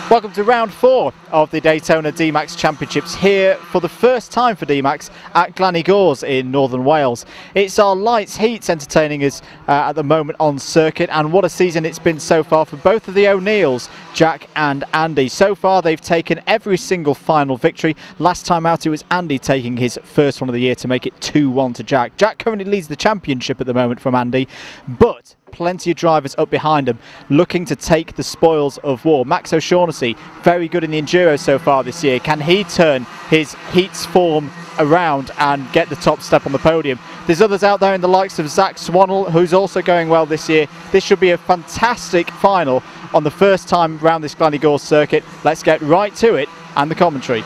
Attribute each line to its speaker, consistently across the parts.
Speaker 1: Welcome to round 4 of the Daytona DMAX Championships, here for the first time for DMAX at Glannygores in northern Wales. It's our lights heats entertaining us at the moment on circuit, and what a season it's been so far for both of the O'Neills, Jack and Andy. So far they've taken every single final victory. Last time out it was Andy taking his first one of the year to make it 2-1 to Jack. Jack currently leads the championship at the moment from Andy, but plenty of drivers up behind him looking to take the spoils of war. Max O'Shaughnessy, very good in the Enduro so far this year. Can he turn his heats form around and get the top step on the podium? There's others out there in the likes of Zach Swannell, who's also going well this year. This should be a fantastic final on the first time around this Glannygores circuit. Let's get right to it and the commentary.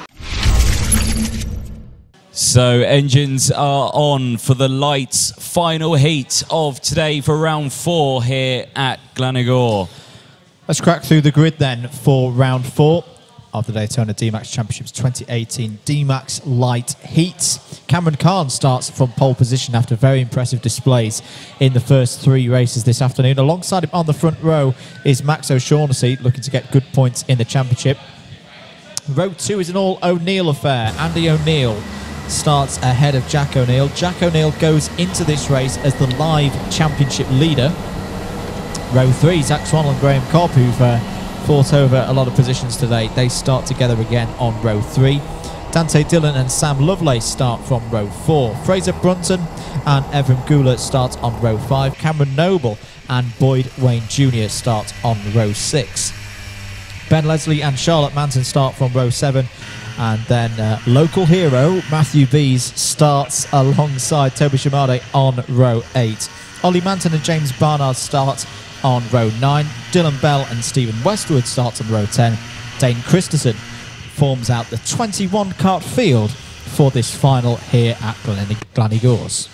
Speaker 2: So engines are on for the lights final heat of today for round 4 here at Glannygore.
Speaker 3: Let's crack through the grid then for round 4 of the Daytona DMAX Championships 2018 DMAX Light Heats. Cameron Khan starts from pole position after very impressive displays in the first 3 races this afternoon. Alongside him on the front row is Max O'Shaughnessy, looking to get good points in the championship. Row 2 is an all O'Neill affair. Andy O'Neill starts ahead of Jack O'Neill. Jack O'Neill goes into this race as the live championship leader. Row 3, Zach Swannell and Graham Cobb, who've fought over a lot of positions today, they start together again on row 3. Dante Dillon and Sam Lovelace start from row 4. Fraser Brunton and Evan Gula start on row 5. Cameron Noble and Boyd Wayne Jr. start on row 6. Ben Leslie and Charlotte Manton start from row 7. And then local hero Matthew Bees starts alongside Toby Shimade on row 8. Ollie Manton and James Barnard start on row 9. Dylan Bell and Stephen Westwood start on row 10. Dane Christensen forms out the 21 kart field for this final here at Glannygores.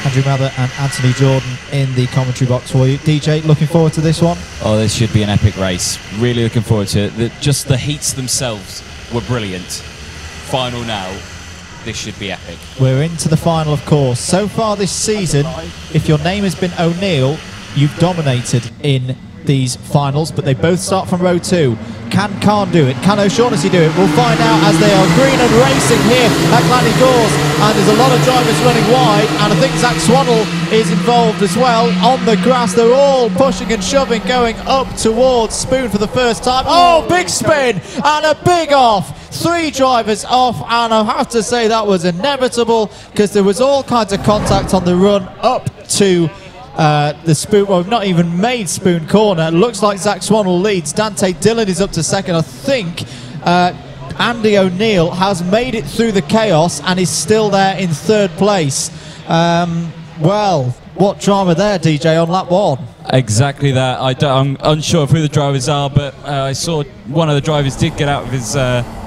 Speaker 3: Andrew Mather and Anthony Jordan in the commentary box for you. DJ, looking forward to this one?
Speaker 2: Oh, this should be an epic race. Really looking forward to it. Just the heats themselves were brilliant. Final now, this should be epic.
Speaker 3: We're into the final, of course. So far this season, if your name has been O'Neill, you've dominated in these finals, but they both start from row 2. Can Khan do it? Can O'Shaughnessy do it? We'll find out as they are green and racing here at Glannygores, and there's a lot of drivers running wide, and I think Zach Swannell is involved as well on the grass. They're all pushing and shoving, going up towards Spoon for the first time. Oh, big spin and a big off. 3 drivers off, and I have to say that was inevitable because there was all kinds of contact on the run up to the Spoon. Well, we've not even made Spoon corner. Looks like Zach Swannell leads. Dante Dillon is up to second. I think Andy O'Neill has made it through the chaos and is still there in 3rd place. Well, what drama there, DJ, on lap 1?
Speaker 2: Exactly that. I'm unsure of who the drivers are, but I saw one of the drivers did get out of his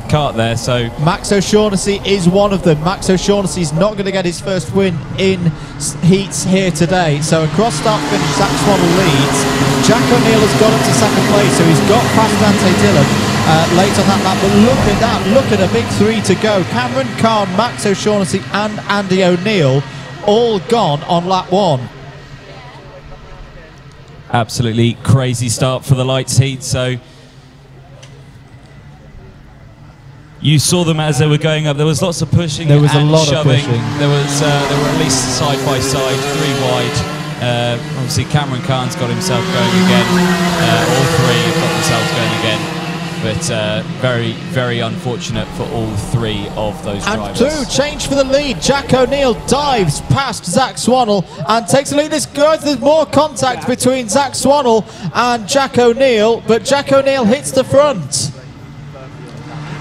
Speaker 2: kart there, so
Speaker 3: Max O'Shaughnessy is one of them. Max O'Shaughnessy is not going to get his first win in heats here today. So across start finish, Zach Swannell leads. Jack O'Neill has got up to 2nd place, so he's got past Dante Dillon late on that lap. But look at that, look at a big 3 to go. Cameron Khan, Max O'Shaughnessy and Andy O'Neill all gone on lap 1.
Speaker 2: Absolutely crazy start for the lights heat. So you saw them as they were going up. There was lots of pushing.
Speaker 3: There was
Speaker 2: and
Speaker 3: a lot
Speaker 2: shoving.
Speaker 3: of pushing.
Speaker 2: There were at least side by side, 3 wide. Obviously, Cameron Khan's got himself going again. All 3 have got themselves going again. But very, very unfortunate for all 3 of those drivers.
Speaker 3: And 2 change for the lead. Jack O'Neill dives past Zach Swannell and takes the lead. There's more contact between Zach Swannell and Jack O'Neill, but Jack O'Neill hits the front.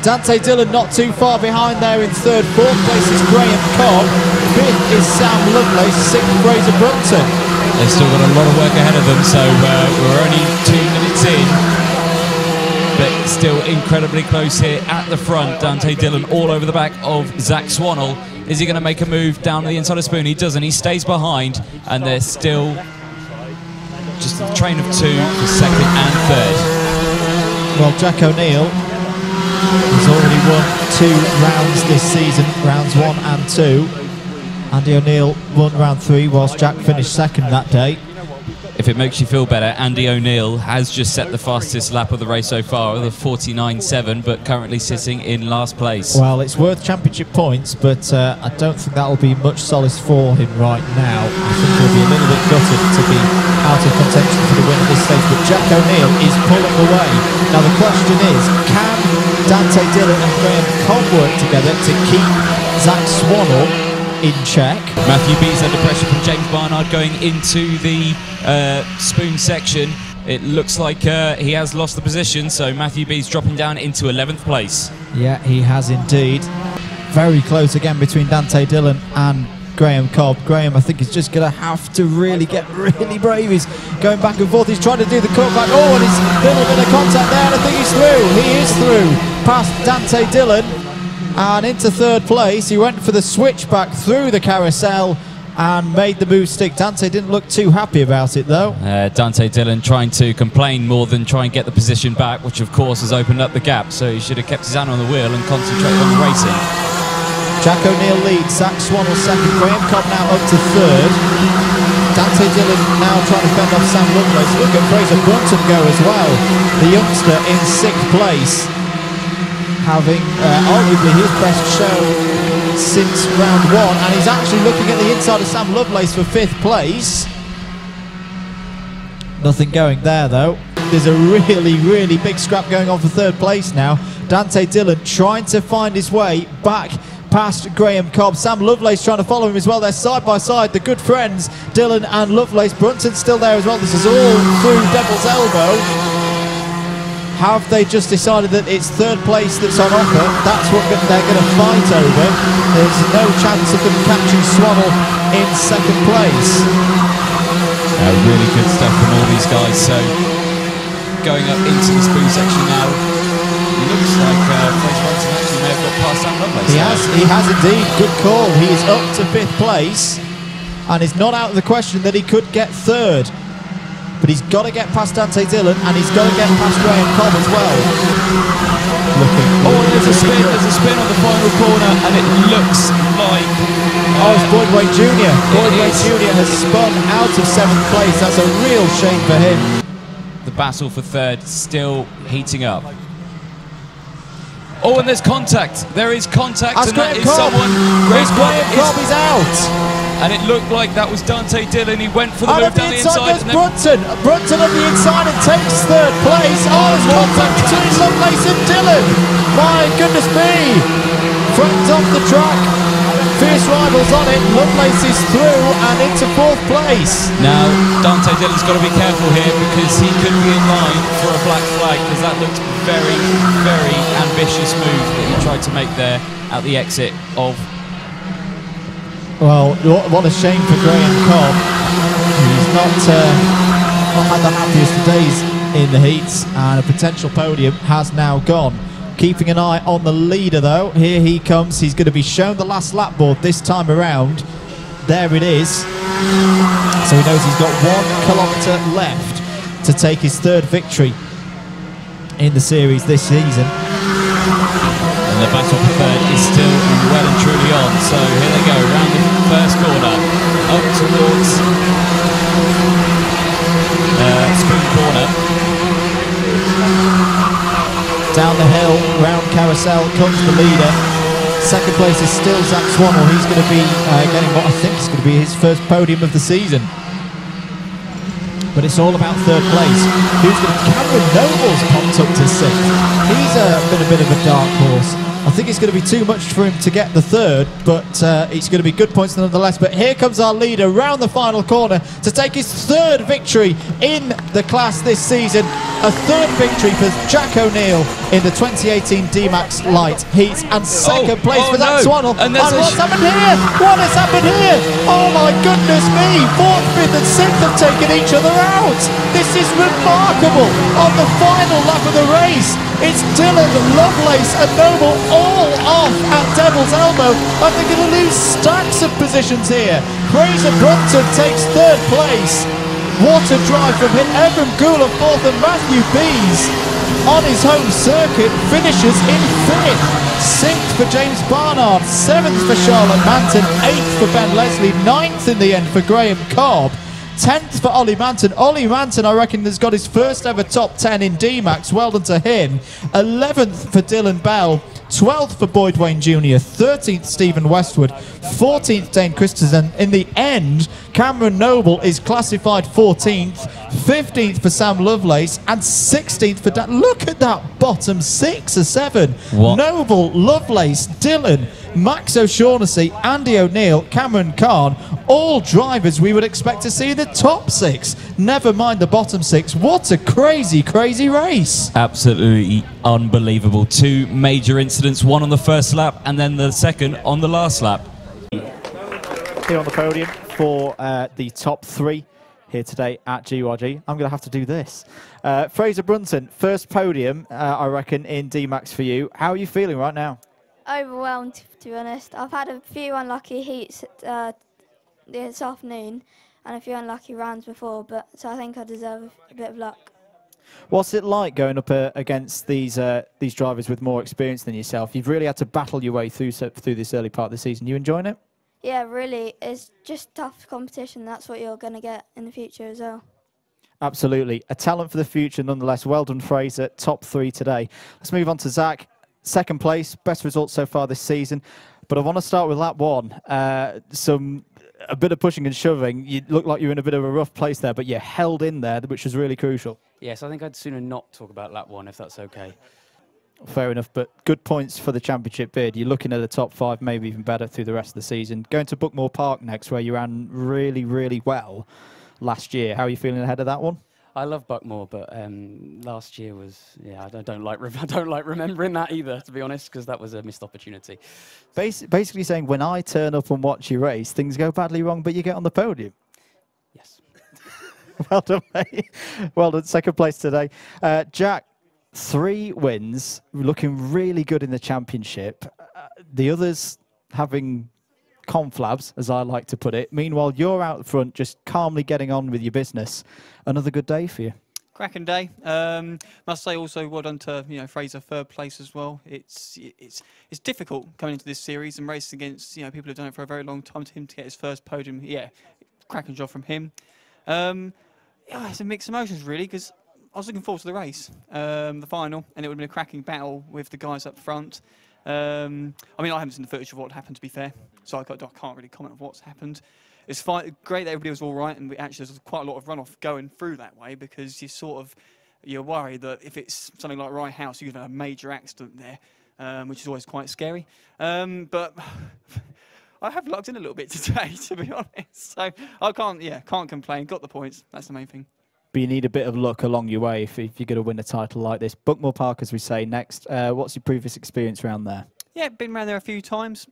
Speaker 3: Dante Dillon not too far behind there in 3rd. 4th place is Graham Cobb. 5th is Sam Lovelace. 6th, Fraser Brunton.
Speaker 2: They've still got a lot of work ahead of them, so we're only 2 minutes in. But still incredibly close here at the front. Dante Dillon all over the back of Zach Swannell. Is he going to make a move down the inside of Spoon? He doesn't. He stays behind, and they're still just a train of 2 for 2nd and 3rd.
Speaker 3: Well, Jack O'Neill has already won 2 rounds this season, rounds 1 and 2. Andy O'Neill won round 3 whilst Jack finished 2nd that day.
Speaker 2: if it makes you feel better, Andy O'Neill has just set the fastest lap of the race so far with a 49.7, but currently sitting in last place.
Speaker 3: Well, it's worth championship points, but I don't think that'll be much solace for him right now. I think he'll be a little bit gutted to be out of contention for the win at this stage, but Jack O'Neill is pulling away. Now the question is, can Dante Dillon and Graham Cobb work together to keep Zach Swannell in check?
Speaker 2: Matthew B's under pressure from James Barnard going into the spoon section. It looks like he has lost the position, so Matthew B's dropping down into 11th place.
Speaker 3: Yeah, he has indeed. Very close again between Dante Dillon and Graham Cobb. Graham, I think, is just going to have to really get really brave. He's going back and forth. He's trying to do the cutback. Oh, and he's a little bit of contact there, and I think he's through. He is through past Dante Dillon and into 3rd place. He went for the switchback through the carousel and made the move stick. Dante didn't look too happy about it, though.
Speaker 2: Dante Dillon trying to complain more than try and get the position back, which of course has opened up the gap, so he should have kept his hand on the wheel and concentrated on the racing.
Speaker 3: Jack O'Neill leads, Zach Swannell 2nd, Graham Cobb now up to 3rd. Dante Dillon now trying to fend off Sam Lovelace. Look at Fraser Brunton go as well. The youngster in 6th place, having arguably his best show since round 1, and he's actually looking at the inside of Sam Lovelace for 5th place. Nothing going there though. There's a really big scrap going on for 3rd place now. Dante Dillon trying to find his way back past Graham Cobb. Sam Lovelace trying to follow him as well. They're side by side, the good friends, Dillon and Lovelace. Brunton's still there as well. This is all through Devil's Elbow. Have they just decided that it's 3rd place that's on offer? That's what they're going to fight over. There's no chance of them catching Swannell in 2nd place.
Speaker 2: Really good stuff from all these guys. So going up into the spoon section now, looks like Fraser Brunton actually may have got past Sam Lovelace.
Speaker 3: He has indeed. Good call. He is up to 5th place, and it's not out of the question that he could get 3rd. But he's got to get past Dante Dillon, and he's got to get past Graham Cobb as well.
Speaker 2: Oh, there's a spin on the final corner, and it looks like...
Speaker 3: Oh, it's Boyd Wade Jr. Boyd Wade Jr. has spun out of 7th place. That's a real shame for him.
Speaker 2: The battle for 3rd still heating up. Oh, and there's contact. There is contact, and that is someone...
Speaker 3: Graham Cobb is out.
Speaker 2: And it looked like that was Dante Dillon. He went for the move down the inside.
Speaker 3: And Brunton. Brunton on the inside and takes 3rd place. Oh, it's contact between Lovelace and Dillon. My goodness me. Friends off the track. Fierce rivals on it. Lovelace is through and into 4th place.
Speaker 2: Now, Dante Dillon's got to be careful here because he could be in line for a black flag, because that looked very ambitious move that he tried to make there at the exit of...
Speaker 3: Well, what a shame for Graham Cobb. He's not had the happiest of days in the heats, and a potential podium has now gone. Keeping an eye on the leader though. Here he comes. He's going to be shown the last lap board this time around. There it is. So he knows he's got 1 kilometre left to take his 3rd victory in the series this season.
Speaker 2: And the battle for 3rd is still well and truly on. So here they go, round the 1st corner, up towards spoon corner.
Speaker 3: Down the hill, round carousel comes the leader. 2nd place is still Zach Swannell. He's going to be getting what I think is going to be his 1st podium of the season. But it's all about 3rd place. Cameron Noble's popped up to 6th. He's been a bit of a dark horse. I think it's going to be too much for him to get the 3rd, but it's going to be good points nonetheless. But here comes our leader round the final corner to take his 3rd victory in the class this season. A 3rd victory for Jack O'Neill in the 2018 DMAX Light Heats, and 2nd place for Zach Swannell. And what's happened here? What has happened here? Oh my goodness me! 4th, 5th and 6th have taken each other out. This is remarkable. On the final lap of the race, it's Dillon, Lovelace and Noble all off at Devil's Elbow. I think it'll lose stacks of positions here. Fraser Brunton takes 3rd place. What a drive from him. Evan Gula 4th, and Matthew Bees on his home circuit finishes in 5th. 6th for James Barnard, 7th for Charlotte Manton, 8th for Ben Leslie, 9th in the end for Graham Cobb. 10th for Ollie Manton. Ollie Manton, I reckon, has got his first ever top 10 in DMAX. Well done to him. 11th for Dylan Bell. 12th for Boyd Wayne Jr., 13th Stephen Westwood, 14th Dane Christensen. In the end, Cameron Noble is classified 14th, 15th for Sam Lovelace, and 16th for Dan. Look at that bottom 6 or 7.
Speaker 2: What?
Speaker 3: Noble, Lovelace, Dylan, Max O'Shaughnessy, Andy O'Neill, Cameron Kahn, all drivers we would expect to see in the top 6. Never mind the bottom 6. What a crazy, crazy race.
Speaker 2: Absolutely unbelievable. 2 major incidents, one on the first lap and then the second on the last lap.
Speaker 1: Here on the podium for the top 3 here today at GYG. I'm going to have to do this. Fraser Brunton, first podium, I reckon, in DMAX for you. How are you feeling right now?
Speaker 4: Overwhelmed, to be honest. I've had a few unlucky heats this afternoon and a few unlucky rounds before, so I think I deserve a bit of luck.
Speaker 1: What's it like going up against these drivers with more experience than yourself? You've really had to battle your way through this early part of the season. You enjoying it?
Speaker 4: Yeah, really. It's just tough competition. That's what you're going to get in the future as well.
Speaker 1: Absolutely. A talent for the future, nonetheless. Well done, Fraser. Top 3 today. Let's move on to Zach. Second place, best result so far this season. But I want to start with lap 1. A bit of pushing and shoving. You look like you're in a bit of a rough place there, but you held in there, which was really crucial.
Speaker 5: Yes, I think I'd sooner not talk about lap 1, if that's okay.
Speaker 1: Fair enough, but good points for the championship bid. You're looking at a top 5, maybe even better through the rest of the season. Going to Bookmore Park next, where you ran really, really well last year. How are you feeling ahead of that one?
Speaker 5: I love Buckmore, but last year was, yeah, I don't like remembering that either, to be honest, because that was a missed opportunity.
Speaker 1: Basically saying, when I turn up and watch you race, things go badly wrong, but you get on the podium.
Speaker 5: Yes.
Speaker 1: Well done, mate. Well done. Second place today. Jack, 3 wins, looking really good in the championship. The others having conflabs, as I like to put it. Meanwhile, you're out front just calmly getting on with your business. Another good day for you.
Speaker 6: Cracking day. Must say also well done to Fraser, third place as well. It's difficult coming into this series and racing against people who've done it for a very long time. To him to get his first podium, yeah, cracking job from him. Yeah, it's a mixed emotions really, because I was looking forward to the race, the final, and it would have been a cracking battle with the guys up front. I mean, I haven't seen the footage of what happened, to be fair, so I can't really comment on what's happened. It's great that everybody was all right, and actually there's quite a lot of runoff going through that way, because you're worried that if it's something like Rye House, you could have a major accident there, which is always quite scary. But I have lucked in a little bit today, to be honest. So I can't complain. Got the points. That's the main thing.
Speaker 1: But you need a bit of luck along your way if you're going to win a title like this. Bookmore Park, as we say, next. What's your previous experience around there?
Speaker 6: Yeah, been around there a few times.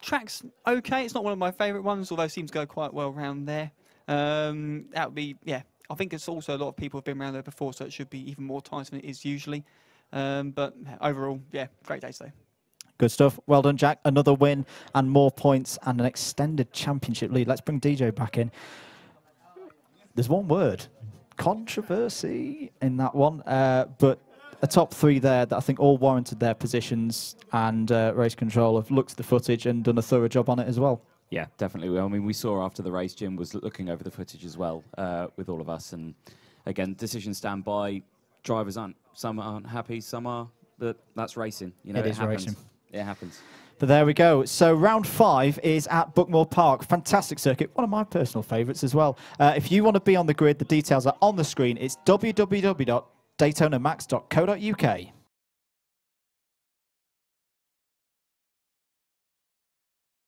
Speaker 6: Track's okay. It's not one of my favourite ones, although it seems to go quite well around there. That would be, yeah. I think it's also a lot of people have been around there before, so it should be even more times than it is usually. But overall, yeah, great day today.
Speaker 1: Good stuff. Well done, Jack. Another win and more points and an extended championship lead. Let's bring DJ back in. There's one word, controversy in that one, but a top 3 there that I think all warranted their positions, and race control have looked at the footage and done a thorough job on it as well.
Speaker 7: Yeah, definitely. I mean, we saw after the race, Jim was looking over the footage as well with all of us, and again, decisions stand by. Drivers some aren't happy, some are, but that's racing. It happens. Racing. It happens.
Speaker 1: But there we go. So round 5 is at Bookmore Park. Fantastic circuit. One of my personal favourites as well. If you want to be on the grid, the details are on the screen. It's www.daytonamax.co.uk.